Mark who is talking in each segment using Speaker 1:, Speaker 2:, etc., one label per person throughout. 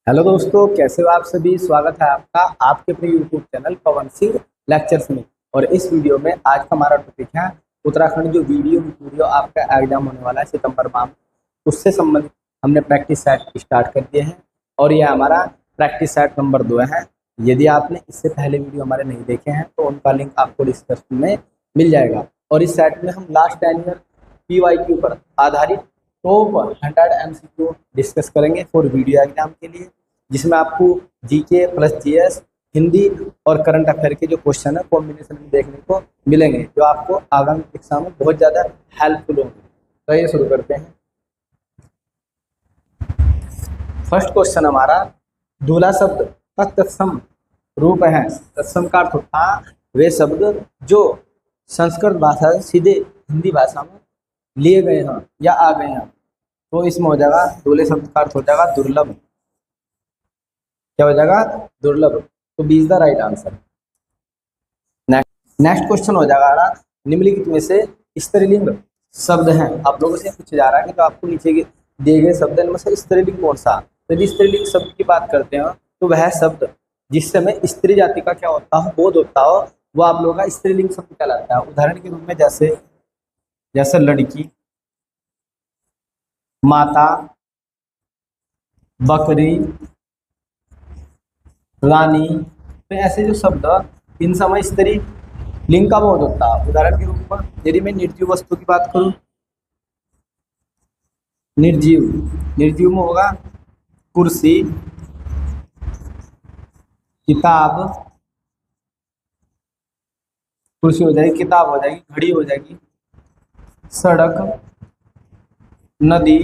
Speaker 1: Hello दोस्तों, कैसे हो आप सभी। स्वागत है आपका आपके अपने YouTube channel Pawan Singh lectures में। और इस वीडियो में आज का हमारा टॉपिक है उत्तराखंड जो वीडियो आपका एग्जाम होने वाला है सितंबर माह में, उससे संबंधित हमने प्रैक्टिस सेट स्टार्ट कर दिए हैं। और ये हमारा प्रैक्टिस सेट नंबर 2 है। यदि आपने इससे पहले वीडियो हमारे नहीं देखे हैं तो उनका लिंक आपको डिस्क्रिप्शन में मिल जाएगा। और इस सेट में हम लास्ट 10 ईयर PYQ पर आधारित टॉप 100 MCQ डिस्कस करेंगे फॉर वीडियो एग्जाम के लिए, जिसमें आपको जीके प्लस जीएस, हिंदी और करंट अफेयर के जो क्वेश्चन है कॉम्बिनेशन में देखने को मिलेंगे, जो आपको आगामी एग्जाम में बहुत ज़्यादा हेल्पफुल होंगे। तो ये शुरू करते हैं। फर्स्ट क्वेश्चन हमारा, दूल्हा शब्द का तत्सम रूप है। तत्सम का अर्थ होता है वे शब्द जो संस्कृत भाषा से सीधे हिंदी भाषा में लिए गए हैं या आ गए हैं। तो इसमें हो जाएगा दूल्हे शब्द का अर्थ हो जाएगा दुर्लभ। क्या हो जाएगा? दुर्लभ। तो B is the right answer. Next question हो जाएगा, निम्नलिखित में से स्त्रीलिंग शब्द हैं। आप लोगों से पूछा जा रहा है कि तो आपको नीचे के दिए गए शब्द इनमें से स्त्रीलिंग कौन सा। तो यदि स्त्रीलिंग शब्द की बात करते हैं तो वह शब्द जिस समय स्त्री जाति का क्या होता हो, बोध होता हो, वो आप लोगों का स्त्रीलिंग शब्द कहलाता है। उदाहरण के रूप में जैसे लड़की, माता, बकरी, रानी। तो ऐसे जो शब्द इन समय स्त्री लिंग का बोध होता है। उदाहरण के रूप में यदि मैं निर्जीव वस्तु की बात करूं, निर्जीव में होगा कुर्सी, किताब, कुर्सी हो जाएगी, किताब हो जाएगी, घड़ी हो जाएगी, सड़क, नदी।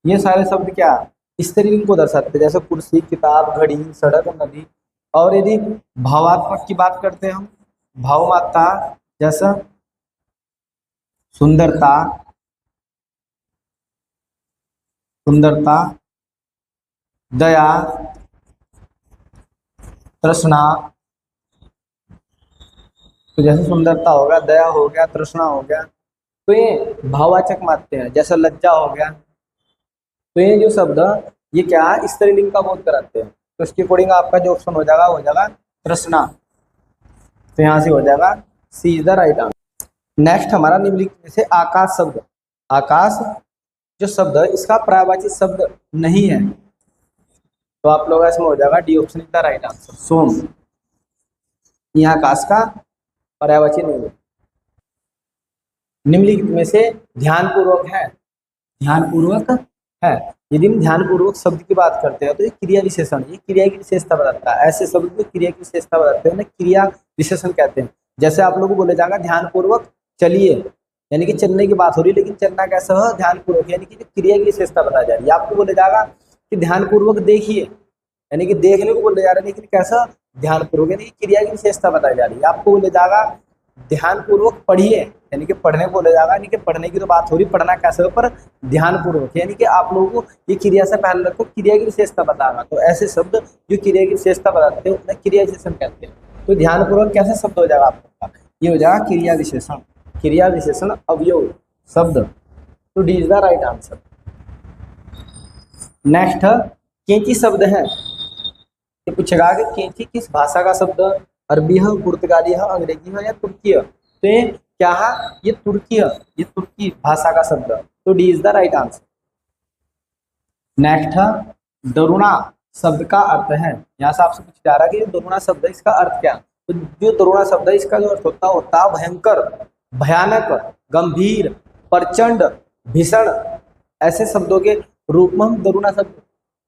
Speaker 1: ये सारे शब्द क्या स्त्रीलिंग को दर्शाते हैं, जैसे कुर्सी, किताब, घड़ी, सड़क, नदी। और यदि भावात्मक की बात करते हैं हम, भावमात्रा, जैसा सुंदरता, दया, तृष्णा। तो जैसे सुंदरता हो गया, दया हो गया, तृष्णा हो गया, तो ये भाववाचक मानते हैं। जैसा लज्जा हो गया। तो ये जो शब्द ये क्या है, स्त्रीलिंग का बोध कराते हैं। तो इसके अकॉर्डिंग आपका जो ऑप्शन हो जाएगा तृष्णा। तो यहाँ से हो जाएगा C is the right answer. Next हमारा निम्नलिखित में से आकाश शब्द, आकाश जो शब्द है इसका पर्यायवाची शब्द नहीं है। तो आप लोग इसमें हो जाएगा D option is the right answer, सोम। यहाँ आकाश का पर्यायवाची नहीं है। निम्नलिखित में से ध्यानपूर्वक है। यदि हम ध्यानपूर्वक शब्द की बात करते हैं तो ये क्रिया विशेषण, ये क्रिया की विशेषता बताता है। ऐसे शब्द को क्रिया की विशेषता बताते हैं ना, क्रिया विशेषण कहते हैं। जैसे आप लोगों को बोले जाएगा ध्यानपूर्वक चलिए, यानी कि चलने की बात हो रही है, लेकिन चलना कैसा हो, ध्यानपूर्वक, यानी कि जो क्रिया की विशेषता बताई जा रही है। आपको बोले जाएगा कि ध्यानपूर्वक देखिए, यानी कि देखने को बोले जा रहे हैं, लेकिन कैसा, ध्यानपूर्वक, यानी कि क्रिया की विशेषता बताई जा रही है। आपको बोले जाएगा ध्यानपूर्वक पढ़िए, यानी कि पढ़ने को बोले जाएगा, यानी कि पढ़ने की तो बात हो रही, पढ़ना कैसे हो, पर ध्यानपूर्वक, यानी कि आप लोगों को ये क्रिया से पहले रखो, क्रिया की विशेषता बताना। तो ऐसे शब्द जो क्रिया की विशेषता बताते हैं उन्हें क्रिया विशेषण कहते हैं। तो ध्यानपूर्वक कैसे शब्द हो जाएगा आपका, ये हो जाएगा क्रिया विशेषण, क्रिया विशेषण अवयव शब्द। तो D is the right answer. Next कैंची शब्द है। ये पूछेगा कि कैंची किस भाषा का शब्द, अरबी है, पुर्तगाली है, अंग्रेजी है या तुर्की है। तो ये क्या है, ये तुर्की है, ये तुर्की भाषा का शब्द। तो D is the right answer. Next है दरुणा शब्द का अर्थ है। यहाँ से आपसे पूछा जा रहा है कि दरुणा शब्द है इसका अर्थ क्या। तो जो दरुणा शब्द है इसका जो अर्थ होता है भयंकर, भयानक, गंभीर, प्रचंड, भीषण। ऐसे शब्दों के रूप में हम दरुणा शब्द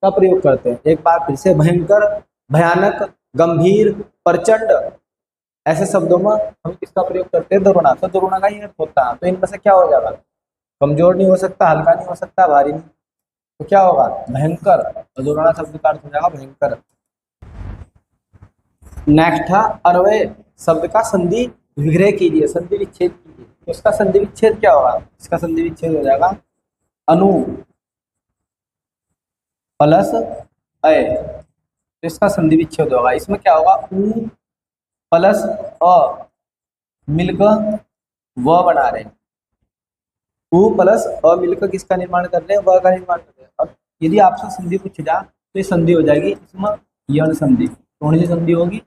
Speaker 1: का प्रयोग करते हैं। एक बार फिर से, भयंकर, भयानक, गंभीर, प्रचंड, ऐसे शब्दों में हम किसका प्रयोग करते हैं, दरुणा। तो दरुणा का ही अर्थ होता है। तो इनमें से क्या हो जाएगा, कमजोर नहीं हो सकता, हल्का नहीं हो सकता, भारी नहीं। तो क्या होगा, भयंकर। तो दरुणा शब्द का अर्थ हो जाएगा भयंकर। नेक्स्ट है अरवय शब्द का संधि विग्रह कीजिए, संधि विच्छेद कीजिए। तो इसका संधि विच्छेद क्या होगा, इसका संधि विच्छेद हो जाएगा अनु प्लस अय। तो इसका संधि विच्छेद होगा, इसमें क्या होगा, उ प्लस अ मिलकर व बना रहे हैं। उ प्लस अ मिलकर किसका निर्माण कर रहे हैं, व का निर्माण कर रहे हैं। अब यदि आपसे संधि पूछे जा तो ये संधि हो जाएगी, इसमें यण संधि, कौन सी संधि होगी,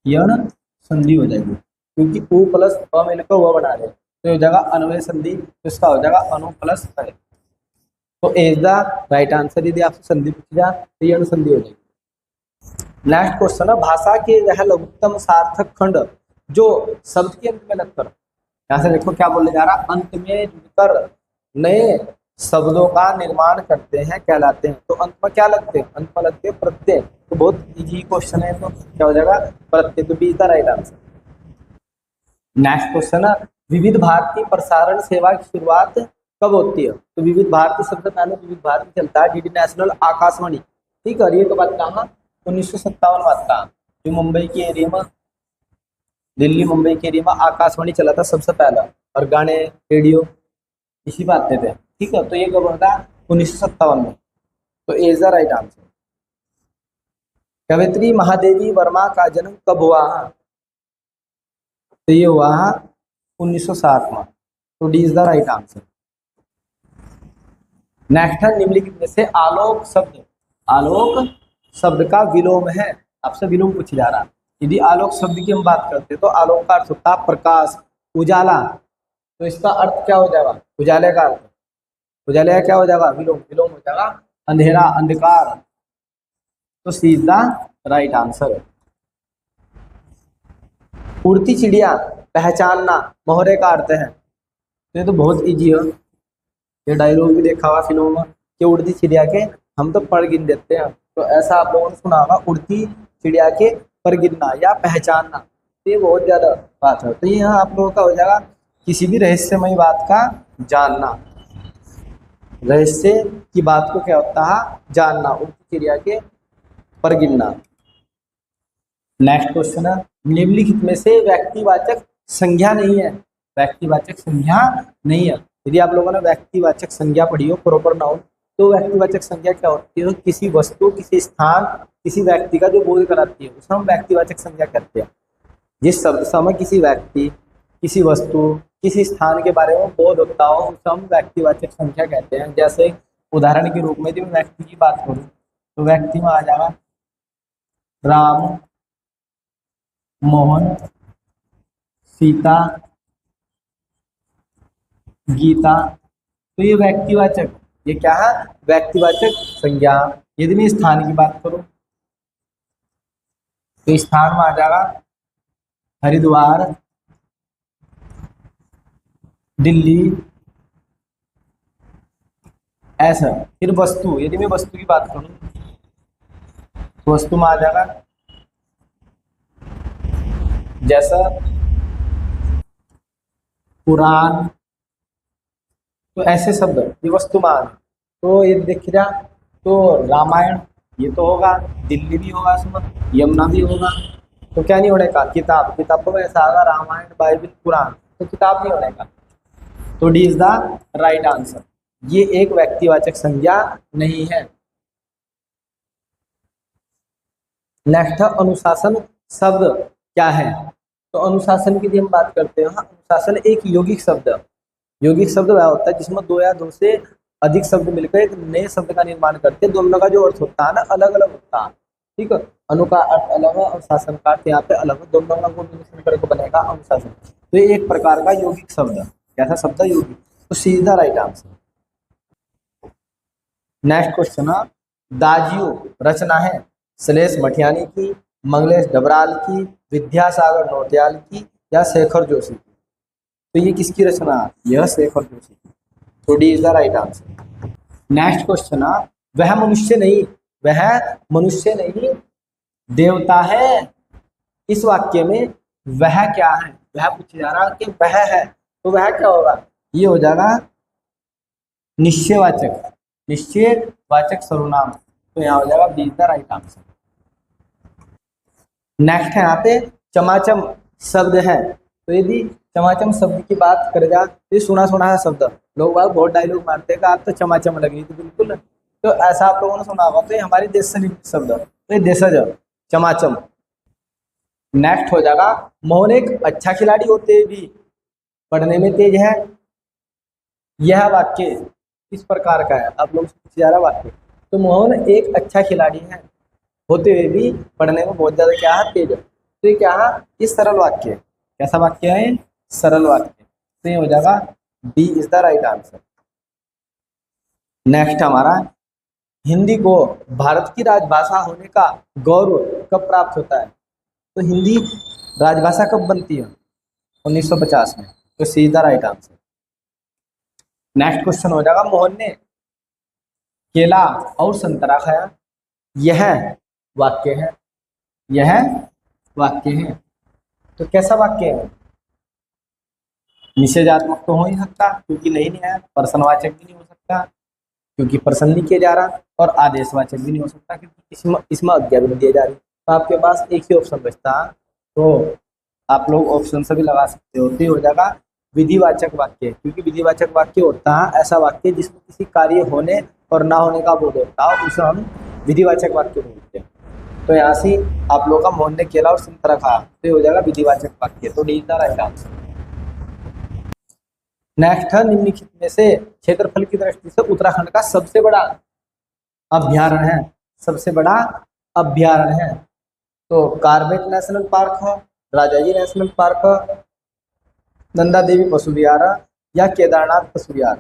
Speaker 1: यण संधि हो जाएगी, क्योंकि उ प्लस अ मिलकर वह बना रहे, तो हो जाएगा अन्वय संधि, तो इसका हो जाएगा अनु प्लस अय। तो A is the right answer. यदि आपसे संधि पूछी जाए तो यण संधि हो जाएगी। नेक्स्ट क्वेश्चन है, भाषा के वह लघुत्तम सार्थक खंड जो शब्द के अंत में लगकर, यहाँ से देखो क्या बोलने जा रहा, अंत में जुड़कर नए शब्दों का निर्माण करते हैं कहलाते हैं। तो अंत में क्या लगते हैं, अंत में लगते हैं प्रत्यय। तो बहुत इजी क्वेश्चन है, तो क्या हो जाएगा प्रत्यय, तो B is the right answer. Next question है, विविध भारती प्रसारण सेवा की शुरुआत कब होती है। तो विविध भारती सबसे पहले विविध भारती चलता है, डीडी नेशनल आकाशवाणी, ठीक है। और ये तो बात कहाँ, 1957 बात कहाँ, जो मुंबई के एरिया में, दिल्ली मुंबई के एरिया में आकाशवाणी चला था सबसे पहला, और गाने रेडियो इसी बात आते थे, ठीक है। तो ये कब होता है, 1957 में। तो A is the right answer. कवित्री महादेवी वर्मा का जन्म कब हुआ, तो ये हुआ 1960 में। तो D is the right answer. Next है, निम्नलिखित में से आलोक शब्द का विलोम है। आपसे विलोम पूछा जा रहा है। यदि आलोक शब्द की हम बात करते हैं तो आलोक का अर्थ होता है प्रकाश, उजाला। तो इसका अर्थ क्या हो जाएगा, उजाले का अर्थ, उजाले का क्या हो जाएगा, विलोम, विलोम हो जाएगा अंधेरा, अंधकार। तो C is the right answer. उड़ती चिड़िया पहचानना मोहरे का अर्थ है। तो ये तो बहुत इजी है, ये डायलॉग भी देखा हुआ फिल्मों में कि उड़ती चिड़िया के हम तो पर गिन देते हैं। तो ऐसा आप लोगों ने सुना होगा, उड़ती चिड़िया के पर गिनना या पहचानना। तो ये बहुत ज़्यादा बात है। तो ये यहाँ आप लोगों का हो जाएगा किसी भी रहस्यमयी बात का जानना, रहस्य की बात को क्या होता है, जानना, उड़ती चिड़िया के पर गिनना। नेक्स्ट क्वेश्चन है, निम्नलिखित में से व्यक्तिवाचक संज्ञा नहीं है, व्यक्तिवाचक संज्ञा नहीं है। यदि आप लोगों ने व्यक्तिवाचक संज्ञा पढ़ी हो, प्रॉपर नाउन, तो व्यक्तिवाचक संज्ञा क्या होती है, किसी वस्तु, किसी स्थान, किसी व्यक्ति का जो बोध कराती है उसे हम व्यक्तिवाचक संज्ञा कहते हैं। जिस शब्द से हमें किसी व्यक्ति, किसी वस्तु, किसी स्थान के बारे में बोध होता हो उसे हम व्यक्तिवाचक संज्ञा कहते हैं। जैसे उदाहरण के रूप में यदि मैं व्यक्ति की बात करूँ तो व्यक्ति में आ जाएगा राम, मोहन, सीता, गीता। तो ये व्यक्तिवाचक, ये क्या है, व्यक्तिवाचक संज्ञा। यदि मैं स्थान की बात करूं तो स्थान में आ जाएगा हरिद्वार, दिल्ली, ऐसा। फिर वस्तु, यदि मैं वस्तु की बात करूं तो वस्तु में आ जाएगा जैसा पुराण। तो ऐसे शब्द ये वस्तु में आ गए। तो ये देखिए तो रामायण ये तो होगा, दिल्ली भी होगा, इसमें यमुना भी होगा। तो क्या नहीं होने का, किताब, किताबों में ऐसा आएगा रामायण, बाइबल, कुरान, तो किताब नहीं होने का। तो D is the right answer. ये एक व्यक्तिवाचक संज्ञा नहीं है। नेक्स्ट है, अनुशासन शब्द क्या है। तो अनुशासन की हम बात करते हैं, अनुशासन एक यौगिक शब्द है। यौगिक शब्द वह होता है जिसमें दो या दो से अधिक शब्द मिलकर एक नए शब्द का निर्माण करते हैं। दोनों का जो अर्थ होता है ना अलग अलग होता है, ठीक है। अनु का अर्थ अलग है और शासन का अर्थ यहाँ पे अलग है, दोनों का कॉम्बिनेशन करके बनेगा अनुशासन। तो ये एक प्रकार का यौगिक शब्द है। कैसा शब्द है, यौगिक। तो सीधा राइट आंसर। नेक्स्ट क्वेश्चन है, दाजियो रचना है श्लेष मठियानी की, मंगलेश डबराल की, विद्यासागर नौटियाल की या शेखर जोशी की। तो ये किसकी रचना है, यह शेखर जोशी की। तो D is the right answer. Next question है, वह मनुष्य नहीं, वह मनुष्य नहीं देवता है। इस वाक्य में वह क्या है, वह पूछा जा रहा है कि वह है, तो वह क्या होगा, ये हो जाएगा निश्चयवाचक, निश्चयवाचक सर्वनाम। तो यहाँ हो जाएगा B is the right answer. Next है यहाँ पे चमाचम शब्द है। तो यदि चमाचम शब्द की बात करें जाए तो सुना सुना है शब्द, लोग बहुत डायलॉग मारते हैं कि आप तो चमाचम लग रही थी, बिल्कुल। तो ऐसा आप लोगों ने सुना होगा। तो ये हमारी देश से निकले शब्द, तो ये देशज चमाचम। नेक्स्ट हो जाएगा, मोहन एक अच्छा खिलाड़ी होते भी पढ़ने में तेज है। यह वाक्य किस प्रकार का है, आप लोग पूछा जा रहा वाक्य, तो मोहन एक अच्छा खिलाड़ी है, होते हुए भी पढ़ने में बहुत ज्यादा क्या है, तेज है। तो ये क्या है, ये सरल वाक्य है। कैसा वाक्य है, सरल वाक्य। तो ये हो जाएगा D is the right answer. Next हमारा, हिंदी को भारत की राजभाषा होने का गौरव कब प्राप्त होता है? तो हिंदी राजभाषा कब बनती है? 1950 में। तो C is the right answer. Next question हो जाएगा, मोहन ने केला और संतरा खाया, यह वाक्य है, यह वाक्य है। तो कैसा वाक्य है? निषेधात्मक तो हो नहीं सकता क्योंकि नहीं है, प्रश्नवाचक भी नहीं हो सकता क्योंकि प्रश्न नहीं किया जा रहा, और आदेशवाचक भी नहीं हो सकता क्योंकि इसमें आज्ञा भी नहीं दी जा रही। तो आपके पास एक ही ऑप्शन बचता है, तो आप लोग ऑप्शन से भी लगा सकते हो। तो ये हो जाएगा विधिवाचक वाक्य, क्योंकि विधिवाचक वाक्य होता है ऐसा वाक्य जिसमें किसी कार्य होने और ना होने का बोध होता है, उसे हम विधिवाचक वाक्य बोलते हैं। तो यहाँ से आप लोग का मोहन ने केला और संतरा खाया, तो ये हो जाएगा विधिवाचक वाक्य। तो D is the right answer. Next है, निम्नलिखित में से क्षेत्रफल की दृष्टि से उत्तराखंड का सबसे बड़ा अभ्यारण्य है, सबसे बड़ा अभ्यारण्य है। तो कार्बेट नेशनल पार्क है, राजाजी नेशनल पार्क है, नंदा देवी पशु विहार है, या केदारनाथ पशु विहार।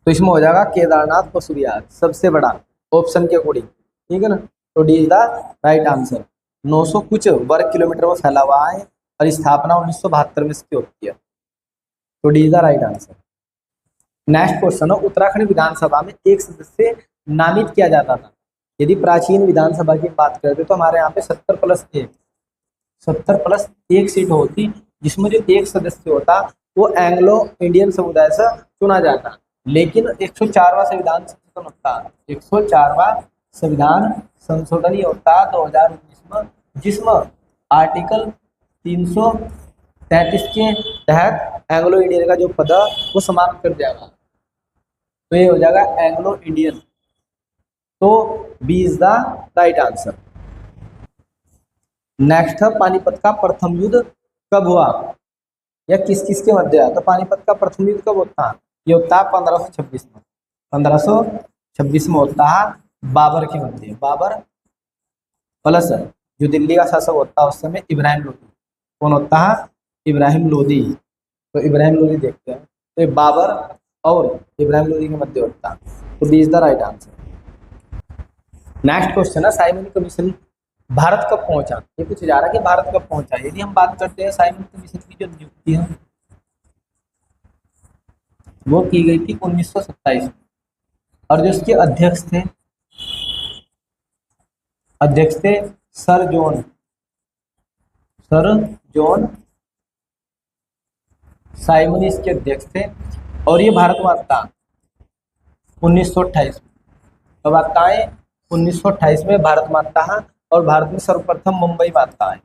Speaker 1: तो इसमें हो जाएगा केदारनाथ पशु विहार सबसे बड़ा, ऑप्शन के अकॉर्डिंग, ठीक है ना। तो D is the right answer. 900 कुछ वर्ग किलोमीटर में फैला हुआ है और स्थापना 1972 में इसकी होती है। तो D is the right answer. Next question है, उत्तराखंड विधानसभा में एक सदस्य नामित किया जाता था। यदि प्राचीन विधानसभा की बात करते तो हमारे यहाँ पे 70+1 सीट होती, जिसमें जो एक सदस्य होता वो एंग्लो इंडियन समुदाय से चुना जाता। लेकिन 104वां संविधान संशोधन होता, 104वां संविधान संशोधन ही होता 2019 में, जिसमें आर्टिकल 333 के तहत एंग्लो इंडियन का जो पद है वो समाप्त कर दिया गया। तो ये हो जाएगा एंग्लो इंडियन। तो B is the right answer. Next है, पानीपत का प्रथम युद्ध कब हुआ या किस किस के मध्य? तो पानीपत का प्रथम युद्ध कब होता है? ये होता है 1526 में, 1526 में होता है बाबर के मध्य। बाबर प्लस जो दिल्ली का शासक होता है उस समय इब्राहिम लोदी। कौन होता है? इब्राहिम लोदी। तो इब्राहिम लोदी देखते हैं, तो बाबर और इब्राहिम लोदी के मध्य होता है। तो B is the right answer. Next question है, साइमन कमीशन भारत कब पहुंचा? ये पूछा जा रहा है कि भारत कब पहुंचा। यदि हम बात करते हैं साइमन कमीशन की जो नियुक्ति है वो की गई थी 1927 में, और जो इसके अध्यक्ष थे सर जॉन साइमन इसके अध्यक्ष थे। और ये भारत माता 1928 में, कब आता है? 1928 में भारत माता है, और भारत में सर्वप्रथम मुंबई माता है,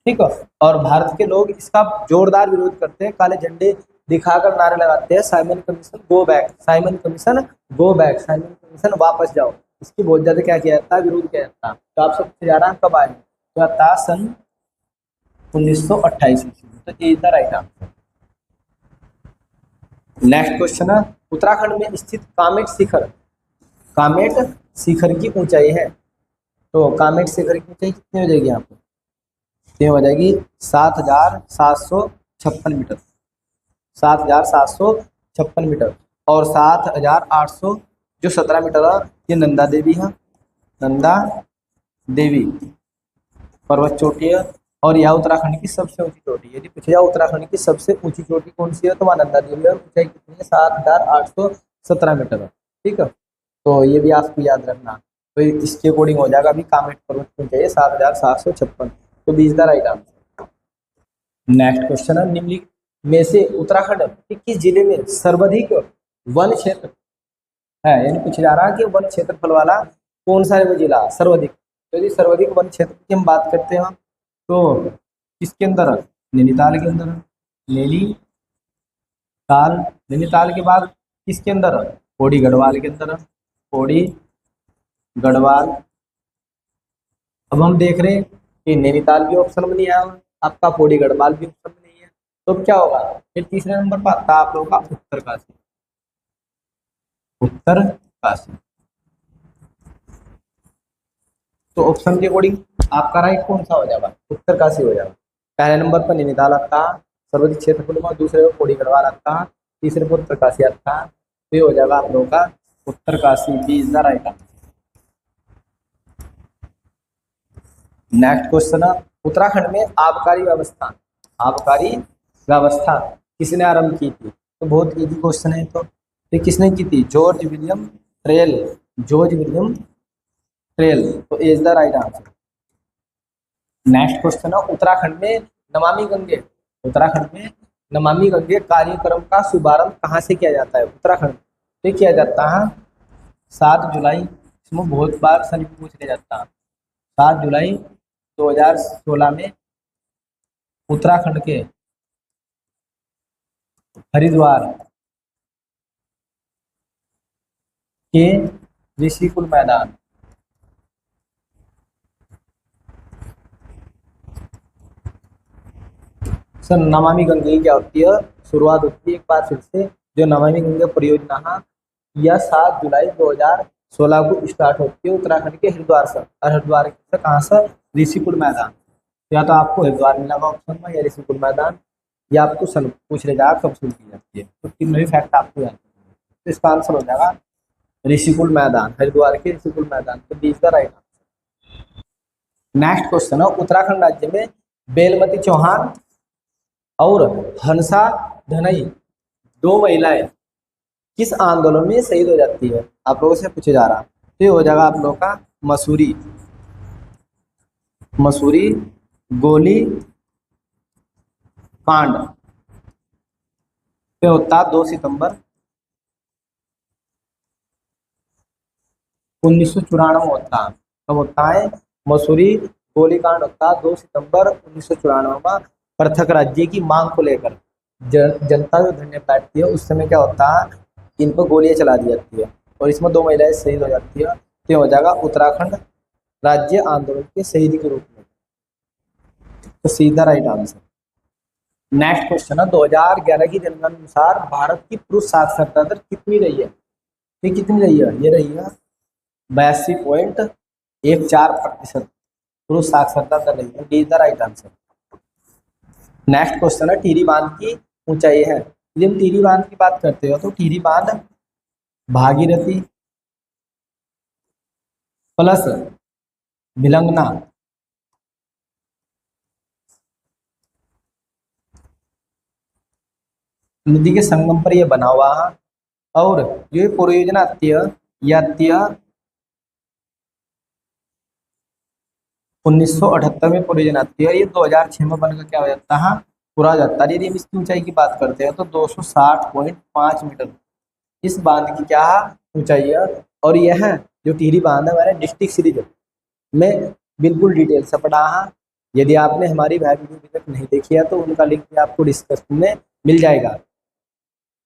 Speaker 1: ठीक है। और भारत के लोग इसका जोरदार विरोध करते हैं, काले झंडे दिखाकर नारे लगाते हैं, Simon commission go back, Simon commission go back, Simon commission वापस जाओ। इसकी बहुत ज्यादा क्या किया जाता है, विरोध किया जाता है। तो आप सब जा रहा कब आए? तो आता है सन 1928 में। तो ये is the right answer. Next question है, उत्तराखंड में स्थित कामेट शिखर की ऊंचाई है। तो कामेट शिखर की ऊंचाई कितनी हो जाएगी यहाँ पे? ये हो जाएगी 7,756 मीटर, 7,756 मीटर। और 7,800 जो 17 मीटर है ये नंदा देवी है, नंदा देवी पर्वत चोटी है, और यह उत्तराखंड की सबसे ऊंची चोटी है। यदि पूछा जाए उत्तराखंड की सबसे ऊंची चोटी कौन सी है तो वह नंदा देवी है, ऊंचाई कितनी है? 7,817 मीटर है, ठीक है। तो ये भी आपको याद रखना। तो इसके अकॉर्डिंग हो जाएगा अभी कामेट पर्वत की ऊंचाई 7,756। तो B is the right answer. Next question है, निम्नलिखित में से उत्तराखंड के किस जिले में सर्वाधिक वन क्षेत्र है? यानी पूछा जा रहा है कि वन क्षेत्रफल वाला कौन सा है वो जिला सर्वाधिक। तो यदि सर्वाधिक वन क्षेत्र की हम बात करते हैं तो किसके अंदर है? नैनीताल के अंदर है, नैनीताल के बाद किसके अंदर है? पौड़ी गढ़वाल के अंदर है, पौड़ी गढ़वाल। अब हम देख रहे हैं कि नैनीताल भी ऑप्शन में नहीं आया, आपका पौड़ी गढ़वाल भी ऑप्शन में नहीं है, तो क्या होगा? फिर तीसरे नंबर पर आता है आप लोगों का उत्तरकाशी। उत्तर काशी। तो ऑप्शन के अकॉर्डिंग आपका राइट कौन सा हो जाएगा? उत्तर काशी हो जाएगा। पहले नंबर पर नैनीताल आता, सर्वाधिक क्षेत्रफल में, दूसरे पर पौड़ी गढ़वाल आता, तीसरे पर उत्तर काशी आता। तो ये हो जाएगा आप लोगों का Uttarkashi, B is the right answer. Next question है, उत्तराखंड में आबकारी व्यवस्था किसने आरंभ की थी? तो बहुत इजी क्वेश्चन है। तो ये किसने की थी? George William Traill. George William Traill, तो is the right answer. Next question है, उत्तराखंड में नमामि गंगे कार्यक्रम का शुभारंभ कहाँ से किया जाता है? उत्तराखंड से किया जाता है 7 जुलाई। इसमें बहुत बार सभी पूछ लिया जाता है। 7 जुलाई 2016 में उत्तराखंड के हरिद्वार के ऋषिकुल मैदान सर नमामि गंगे की क्या होती है? शुरुआत होती है। एक बार फिर से, जो नमामि गंगे परियोजना है यह 7 जुलाई 2016 को स्टार्ट होती है उत्तराखंड के हरिद्वार से। और हरिद्वार से कहाँ से? ऋषिकुल मैदान। या तो आपको हरिद्वार मिलेगा ऑप्शन में, या ऋषिकुल मैदान, या आपको सन पूछ ले जाएगा कब शुरू की जाती है। तो तीनों ही फैक्ट आपको याद रखना है। तो इसका आंसर हो जाएगा ऋषिकुल मैदान, हरिद्वार के ऋषिकुल मैदान। तो D is the right answer. Next question है, उत्तराखंड राज्य में बेलमती चौहान और हंसा धनई 2 महिलाएं किस आंदोलन में शहीद हो जाती है? आप लोगों से पूछे जा रहा। तो ये हो जाएगा आप लोगों का मसूरी गोली कांड पे होता 2 सितंबर 1994 होता है। कब होता है? मसूरी गोलीकांड होता है 2 सितंबर 1994 में। पृथक राज्य की मांग को लेकर जनता जो धरने बैठती है उस समय क्या होता है? इन पर गोलियां चला दी जाती है और इसमें 2 महिलाएं शहीद हो जाती है। तो हो जाएगा उत्तराखंड राज्य आंदोलन के शहीद के रूप में। तो सीधा राइट आंसर। नेक्स्ट क्वेश्चन है, 2011 की जनगणना अनुसार भारत की पुरुष साक्षरता दर कितनी रही है? ये कितनी रही है? ये रही है 82.14% पुरुष साक्षरता दर रही है। D is the right answer. Next question है, टिहरी बांध की ऊंचाई है। यदि हम टिहरी बांध की बात करते हो तो टिहरी बांध भागीरथी प्लस भिलंगना नदी के संगम पर यह बना हुआ है। और ये परियोजना आती है 1978 में परियोजना आती है। ये 2006 में बनकर क्या हो जाता है? पूरा हो जाता है। यदि हम इसकी ऊंचाई की बात करते हैं तो 260.5 मीटर इस बांध की क्या ऊंचाई है। और यह जो टिहरी बांध है हमारे डिस्ट्रिक्ट सीरीज में बिल्कुल डिटेल से पढ़ा है। यदि आपने हमारी वीडियो अभी तक नहीं देखी है तो उनका लिंक भी आपको डिस्क्रिप्शन में मिल जाएगा।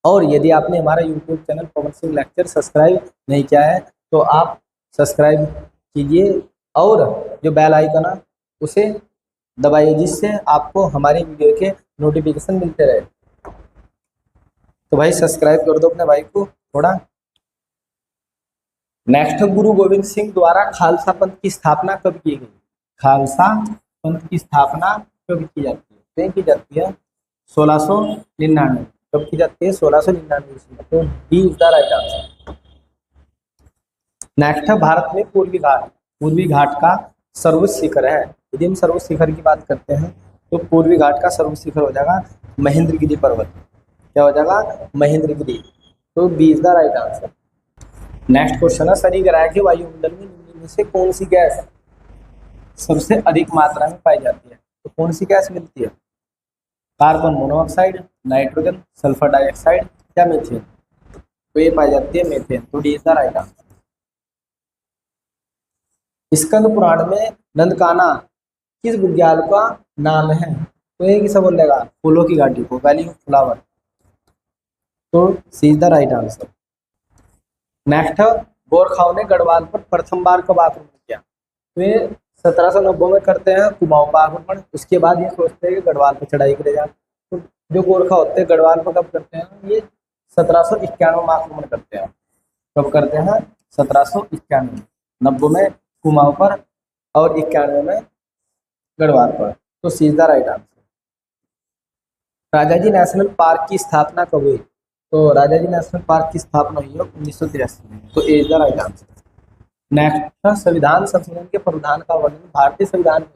Speaker 1: और यदि आपने हमारा YouTube channel Pawan Singh lecture subscribe नहीं किया है तो आप सब्सक्राइब कीजिए और जो बेल आइकन है उसे दबाइए, जिससे आपको हमारी वीडियो के नोटिफिकेशन मिलते रहे। तो भाई सब्सक्राइब कर दो अपने भाई को थोड़ा। नेक्स्ट, गुरु गोविंद सिंह द्वारा खालसा पंथ की स्थापना कब की गई? खालसा पंथ की स्थापना कब की जाती है? तो की जाती है 1699। कब की जाती है? 1699 ईस्वी में। तो D is the right answer. Next है, भारत में पूर्वी घाट का सर्वोच्च शिखर है। यदि हम सर्वोच्च शिखर की बात करते हैं तो पूर्वी घाट का सर्वोच्च शिखर हो जाएगा महेंद्रगिरी पर्वत। क्या हो जाएगा? महेंद्रगिरी। तो B is the right answer. Next question है, शनि ग्रह के वायुमंडल में निम्न में से कौन सी गैस सबसे अधिक मात्रा में पाई जाती है? तो कौन सी गैस मिलती है? Carbon monoxide, nitrogen, sulphur dioxide या मीथेन? तो ये पाई जाती है मीथेन। तो D is the right answer. Skanda Purana में नंदकाना किस विद्यालय का नाम है? तो ये किसे बोलेगा? फूलों की घाटी को, वैली ऑफ फ्लावर। तो C is the right answer. Next, गोरखाओं ने गढ़वाल पर प्रथम बार कब आक्रमण किया? तो ये 1790 में करते हैं कुमाऊं का आक्रमण। उसके बाद ये सोचते हैं कि गढ़वाल पर चढ़ाई करे जाए। तो जो गोरखा होते हैं गढ़वाल पर कब करते हैं? ये 1791 में आक्रमण करते हैं। कब करते हैं? 1791। 90 में कुमाऊं पर और 91 में गढ़वाल पर। तो C is the right answer. Rajaji national park की स्थापना कब हुई? तो राजाजी नेशनल पार्क की स्थापना हुई है 1983 में। तो A is the right answer. Next, संविधान संशोधन के प्रावधान का वर्णन भारतीय संविधान में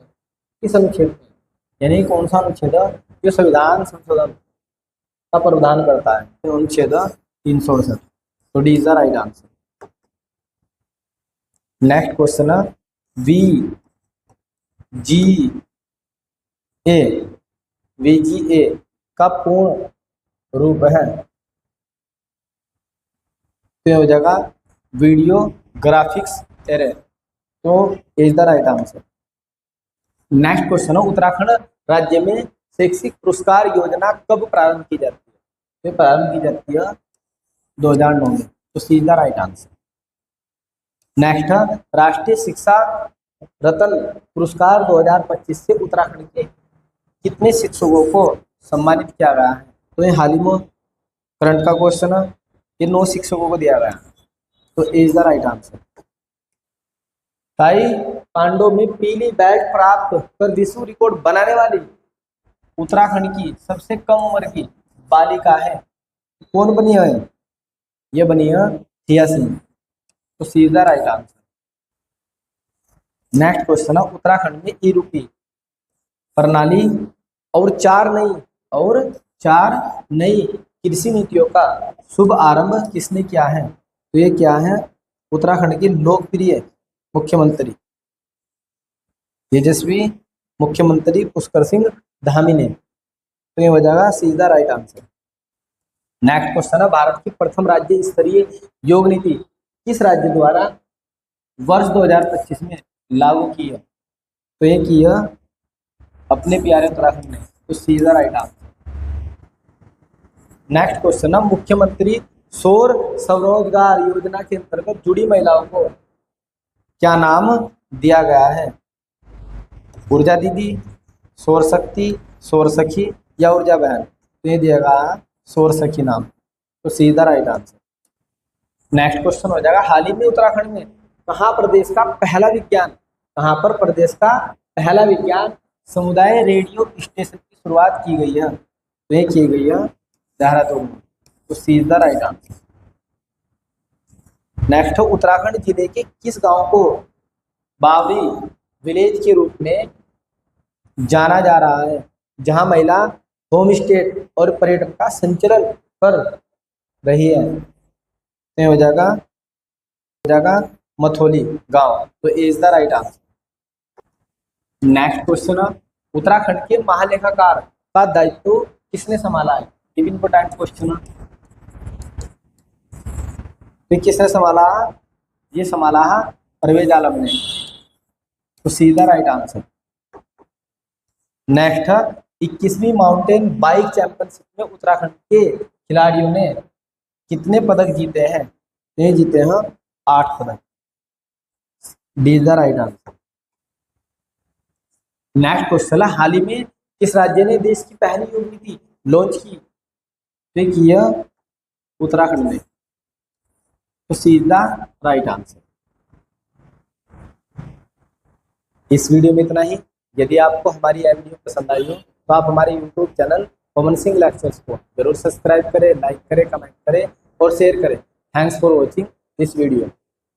Speaker 1: किस अनुच्छेद में, यानी कौन सा अनुच्छेद जो संविधान संशोधन का प्रावधान करता है? तो अनुच्छेद 368। तो D is the right answer. Next question है VGA का पूर्ण रूप है? तो हो जाएगा वीडियो ग्राफिक्स एरे। तो is the right answer. Next question है उत्तराखंड राज्य में शैक्षिक पुरस्कार योजना कब प्रारंभ की जाती है? तो प्रारंभ की जाती है 2009 में। तो C is the right answer. Next है राष्ट्रीय शिक्षा रत्न पुरस्कार 2025 से उत्तराखंड के कितने शिक्षकों को सम्मानित किया गया है? तो ये हाल ही में करंट का क्वेश्चन है। ये 9 शिक्षकों को दिया गया है। तो is the right answer. Taekwondo में पीली बेल्ट प्राप्त कर विश्व रिकॉर्ड बनाने वाली उत्तराखंड की सबसे कम उम्र की बालिका है? कौन बनी है? ये बनी है थिया सिंह। तो C is the right answer. Next question है उत्तराखंड में ई रूपी प्रणाली और चार नई कृषि नीतियों का शुभ आरंभ किसने किया है? तो ये क्या है? उत्तराखंड के लोकप्रिय मुख्यमंत्री तेजस्वी मुख्यमंत्री पुष्कर सिंह धामी ने। तो ये हो जाएगा C is the right answer. Next question है भारत की प्रथम राज्य स्तरीय योग नीति किस राज्य द्वारा वर्ष 2025 में लागू की है? तो ये की है अपने प्यारे उत्तराखंड ने। तो C is the right answer. Next question है मुख्यमंत्री सौर स्वरोजगार योजना के अंतर्गत जुड़ी महिलाओं को क्या नाम दिया गया है? ऊर्जा दीदी, सौर शक्ति, सौर सखी या ऊर्जा बहन? तो ये दिया गया सौर सखी नाम। तो C is the right answer. Next question हो जाएगा हाल ही में उत्तराखंड में कहाँ प्रदेश का पहला विज्ञान समुदाय रेडियो स्टेशन की शुरुआत की गई है? तो ये की गई है देहरादून में। तो C is the right answer. Next Uttarakhand जिले के किस गांव को बावरी विलेज के रूप में जाना जा रहा है जहां महिला होम स्टे और पर्यटन का संचालन कर रही है? तो हो जाएगा मथोली गांव। तो is the right answer. Next question है उत्तराखंड के महालेखाकार का दायित्व किसने संभाला है? इम्पोर्टेंट क्वेश्चन है। तो किसने संभाला? ये संभाला है परवेज आलम ने। तो सीधा राइट आंसर। नेक्स्ट है 21वीं माउंटेन बाइक चैंपियनशिप में उत्तराखंड के खिलाड़ियों ने कितने पदक जीते हैं? ये जीते हैं 8 पदक। D is the right answer. Next question है हाल ही में किस राज्य ने देश की पहली योग नीति लॉन्च की? तो किया उत्तराखंड में। तो C is the right answer. इस वीडियो में इतना ही। यदि आपको हमारी यह वीडियो पसंद आई हो तो आप हमारे YouTube channel Pawan Singh lectures को जरूर सब्सक्राइब करें, लाइक करें, कमेंट करें और शेयर करें। Thanks for watching this video.